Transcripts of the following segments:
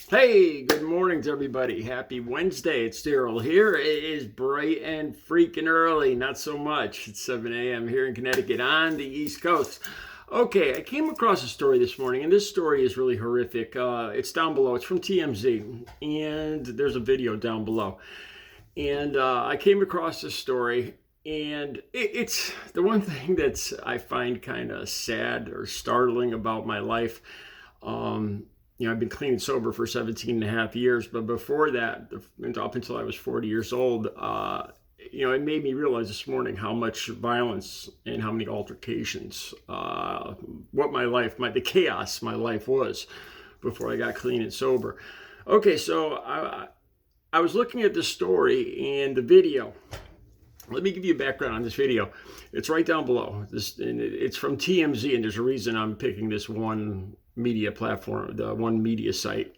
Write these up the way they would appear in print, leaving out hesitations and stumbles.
Hey, good morning to everybody. Happy Wednesday. It's Daryl here. It is bright and freaking early. Not so much. It's 7 a.m. here in Connecticut on the East Coast. Okay, I came across a story this morning, and this story is really horrific. It's down below. It's from TMZ, and there's a video down below. And I came across this story, and it's the one thing that I find kind of sad or startling about my life. I've been clean and sober for 17 and a half years, but before that, up until I was 40 years old, it made me realize this morning how much violence and how many altercations, what the chaos my life was before I got clean and sober. Okay, so I was looking at this story and the video. Let me give you a background on this video. It's right down below. It's from TMZ, and there's a reason I'm picking this one media platform, the one media site,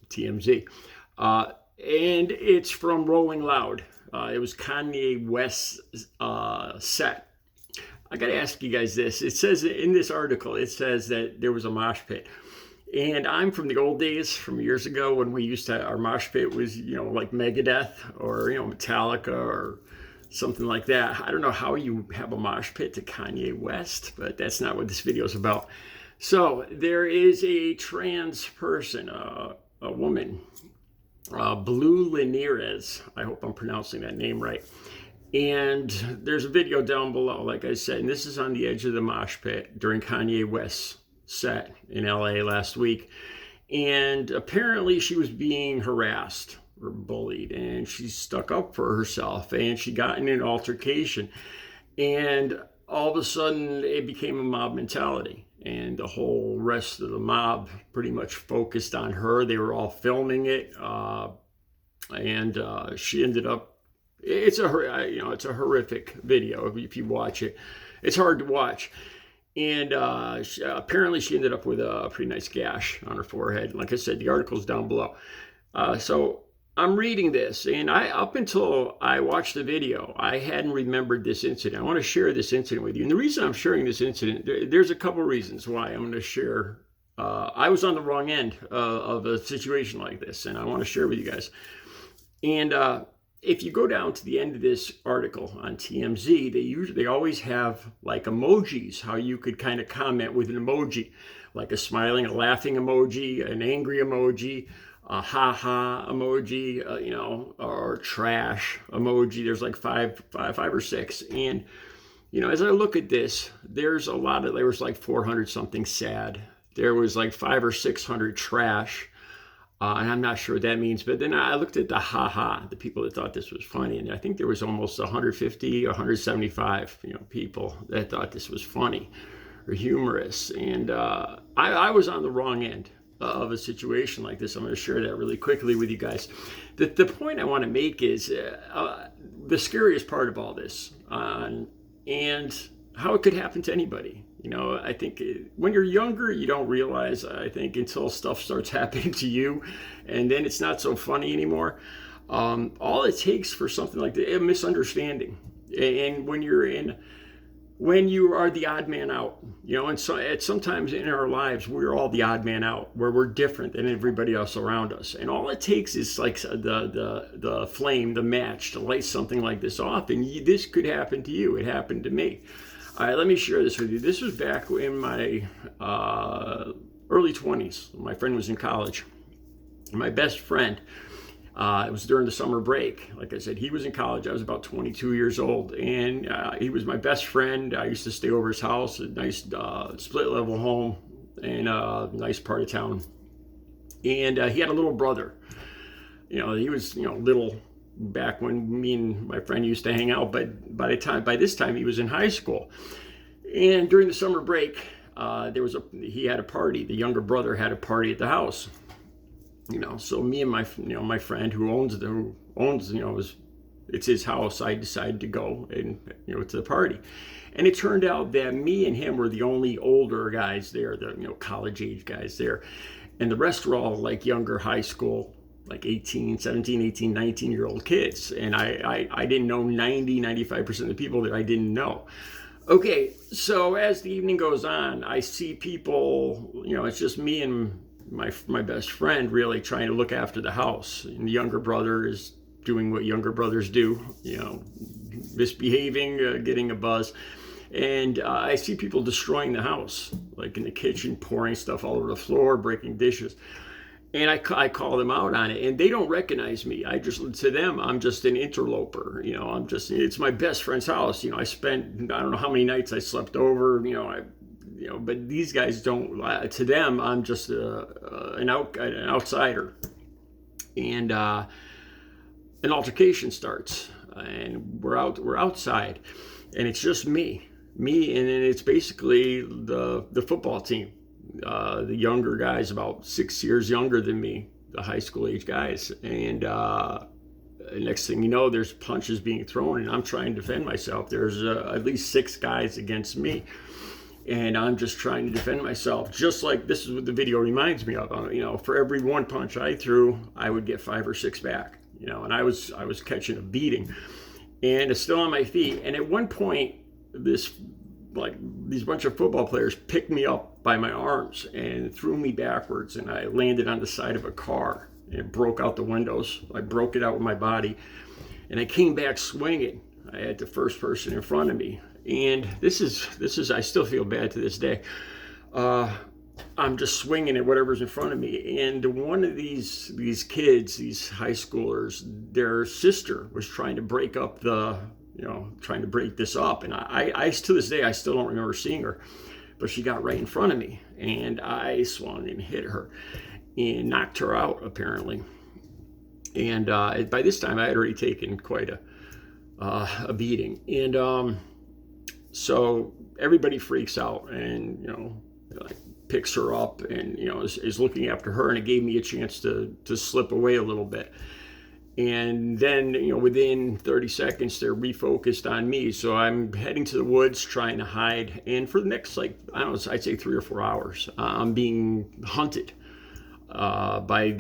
TMZ. And it's from Rolling Loud. It was Kanye West's set. I got to ask you guys this. It says in this article, it says that there was a mosh pit. And I'm from the old days, from years ago, when we used to, our mosh pit was, like Megadeth or, Metallica or something like that. I don't know how you have a mosh pit to Kanye West, but that's not what this video is about. So there is a trans person, a woman, Blue Linares. I hope I'm pronouncing that name right. And there's a video down below, like I said, and this is on the edge of the mosh pit during Kanye West's set in LA last week. And apparently she was being harassed or bullied, and she stuck up for herself, and she got in an altercation. And all of a sudden it became a mob mentality, and the whole rest of the mob pretty much focused on her. They were all filming it, and she ended up. It's a horrific video. If you watch it, it's hard to watch. And apparently she ended up with a pretty nice gash on her forehead. Like I said, the article's down below. So I'm reading this, and up until I watched the video, I hadn't remembered this incident. I want to share this incident with you. And the reason I'm sharing this incident, there's a couple reasons why I'm going to share. I was on the wrong end of a situation like this, and I want to share with you guys. And if you go down to the end of this article on TMZ, they always have like emojis, how you could kind of comment with an emoji, like a smiling, a laughing emoji, an angry emoji, a ha-ha emoji, or trash emoji. There's like five or six. And, as I look at this, there was like 400 something sad. There was like 500 or 600 trash. And I'm not sure what that means. But then I looked at the ha-ha, the people that thought this was funny. And I think there was almost 150, 175, people that thought this was funny or humorous. And I was on the wrong end of a situation like this. I'm going to share that really quickly with you guys. The point I want to make is the scariest part of all this, and how it could happen to anybody. I think when you're younger, you don't realize, I think, until stuff starts happening to you, and then it's not so funny anymore. All it takes for something like that, a misunderstanding, and when you are the odd man out, and so sometimes in our lives, we're all the odd man out, where we're different than everybody else around us. And all it takes is like the flame, the match to light something like this off. And this could happen to you. It happened to me. All right, let me share this with you. This was back in my early 20s. My friend was in college. My best friend, it was during the summer break. Like I said, he was in college. I was about 22 years old, and he was my best friend. I used to stay over his house, a nice split-level home in a nice part of town. And he had a little brother. He was, little back when me and my friend used to hang out. But by this time, he was in high school. And during the summer break, he had a party. The younger brother had a party at the house. So me and my friend who owns it's his house. I decided to go and to the party, and it turned out that me and him were the only older guys there, the college age guys there, and the rest were all like younger high school, like 17, 18, 19-year-old kids, and I didn't know 95% of the people that I didn't know. Okay, so as the evening goes on, I see people. It's just me and my best friend really trying to look after the house, and the younger brother is doing what younger brothers do, misbehaving, getting a buzz. And I see people destroying the house, like in the kitchen, pouring stuff all over the floor, breaking dishes. And I call them out on it, and they don't recognize me. To them, I'm just an interloper. It's my best friend's house. I spent, I don't know how many nights I slept over, but these guys don't, to them, I'm just an outsider. And an altercation starts, and we're outside, and it's just me, and then it's basically the football team. The younger guys, about 6 years younger than me, the high school age guys. And next thing you know, there's punches being thrown, and I'm trying to defend myself. There's at least 6 guys against me, and I'm just trying to defend myself. Just like this is what the video reminds me of. For every one punch I threw, I would get 5 or 6 back. And I was catching a beating, and it's still on my feet. And at one point, these bunch of football players picked me up by my arms and threw me backwards, and I landed on the side of a car, and it broke out the windows. I broke it out with my body, and I came back swinging. I had the first person in front of me, and this is I still feel bad to this day. I'm just swinging at whatever's in front of me, and one of these kids, these high schoolers, their sister was trying to break up trying to break this up. And I to this day, I still don't remember seeing her, but she got right in front of me, and I swung and hit her and knocked her out, apparently. And by this time, I had already taken quite a beating. And so everybody freaks out, and, picks her up, and, is looking after her. And it gave me a chance to slip away a little bit. And then, within 30 seconds, they're refocused on me. So I'm heading to the woods, trying to hide. And for the next, I'd say 3 or 4 hours, I'm being hunted by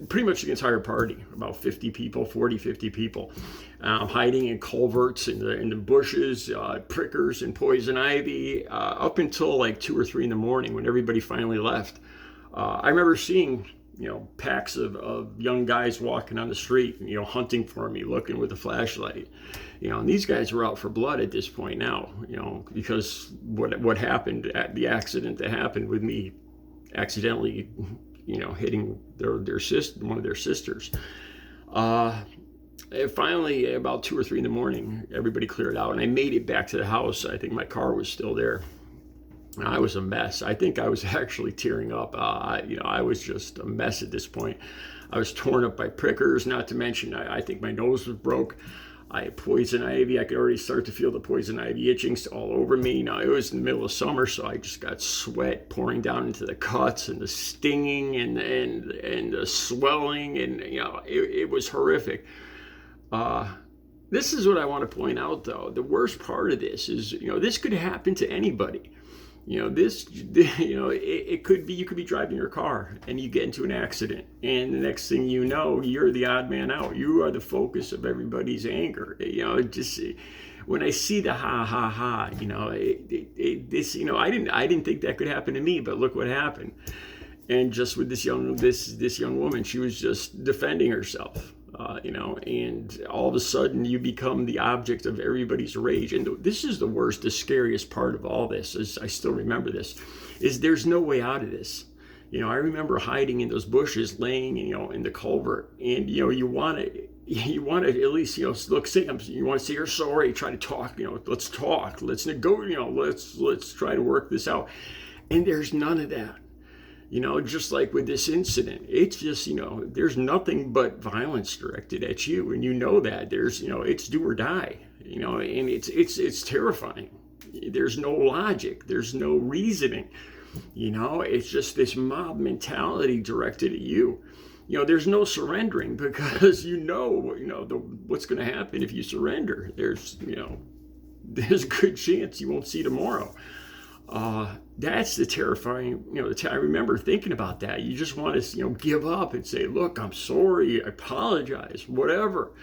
pretty much the entire party, about 50 people, 40, 50 people. Hiding in culverts, in the bushes, prickers and poison ivy, up until like 2 or 3 in the morning when everybody finally left. I remember seeing packs of young guys walking on the street, hunting for me, looking with a flashlight. And these guys were out for blood at this point now, because what happened at the accident that happened with me accidentally, hitting their sister, one of their sisters. Finally, about 2 or 3 in the morning, everybody cleared out, and I made it back to the house. I think my car was still there. I was a mess. I think I was actually tearing up. I was just a mess at this point. I was torn up by prickers, not to mention I think my nose was broke. I had poison ivy. I could already start to feel the poison ivy itching all over me. Now, it was in the middle of summer, so I just got sweat pouring down into the cuts, and the stinging and the swelling, and it was horrific. This is what I want to point out, though. The worst part of this is, this could happen to anybody. It could be, you could be driving your car and you get into an accident, and the next thing you know, you're the odd man out. You are the focus of everybody's anger. When I see the ha ha ha, I didn't think that could happen to me, but look what happened. And just with this young woman, she was just defending herself. And all of a sudden you become the object of everybody's rage. And this is the worst, the scariest part of all this, is I still remember this, is there's no way out of this. I remember hiding in those bushes, laying, in the culvert, and, you want to at least, look, you want to say you're sorry, try to talk, let's talk, let's let's try to work this out. And there's none of that. Just like with this incident, it's just, there's nothing but violence directed at you. And that there's, it's do or die, and it's terrifying. There's no logic. There's no reasoning. It's just this mob mentality directed at you. There's no surrendering, because what's going to happen if you surrender. There's a good chance you won't see tomorrow. That's the terrifying, I remember thinking about that. You just want to, give up and say, look, I'm sorry, I apologize, whatever.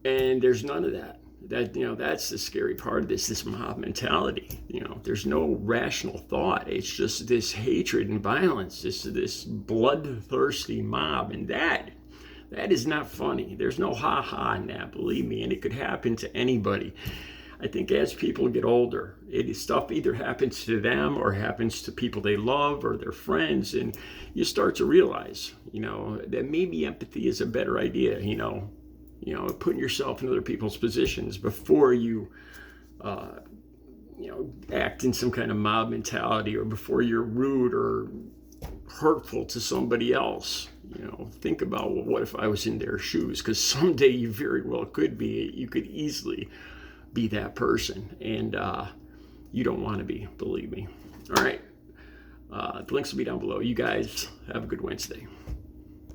And there's none of that. That's the scary part of this mob mentality. There's no rational thought. It's just this hatred and violence, this bloodthirsty mob, and that is not funny. There's no ha-ha in that, believe me, and it could happen to anybody. I think as people get older, stuff either happens to them or happens to people they love or their friends, and you start to realize, that maybe empathy is a better idea, putting yourself in other people's positions before you, act in some kind of mob mentality, or before you're rude or hurtful to somebody else. Think about, well, what if I was in their shoes? Because someday you very well could be. You could easily be that person, and you don't want to be, believe me. All right, the links will be down below. You guys have a good Wednesday.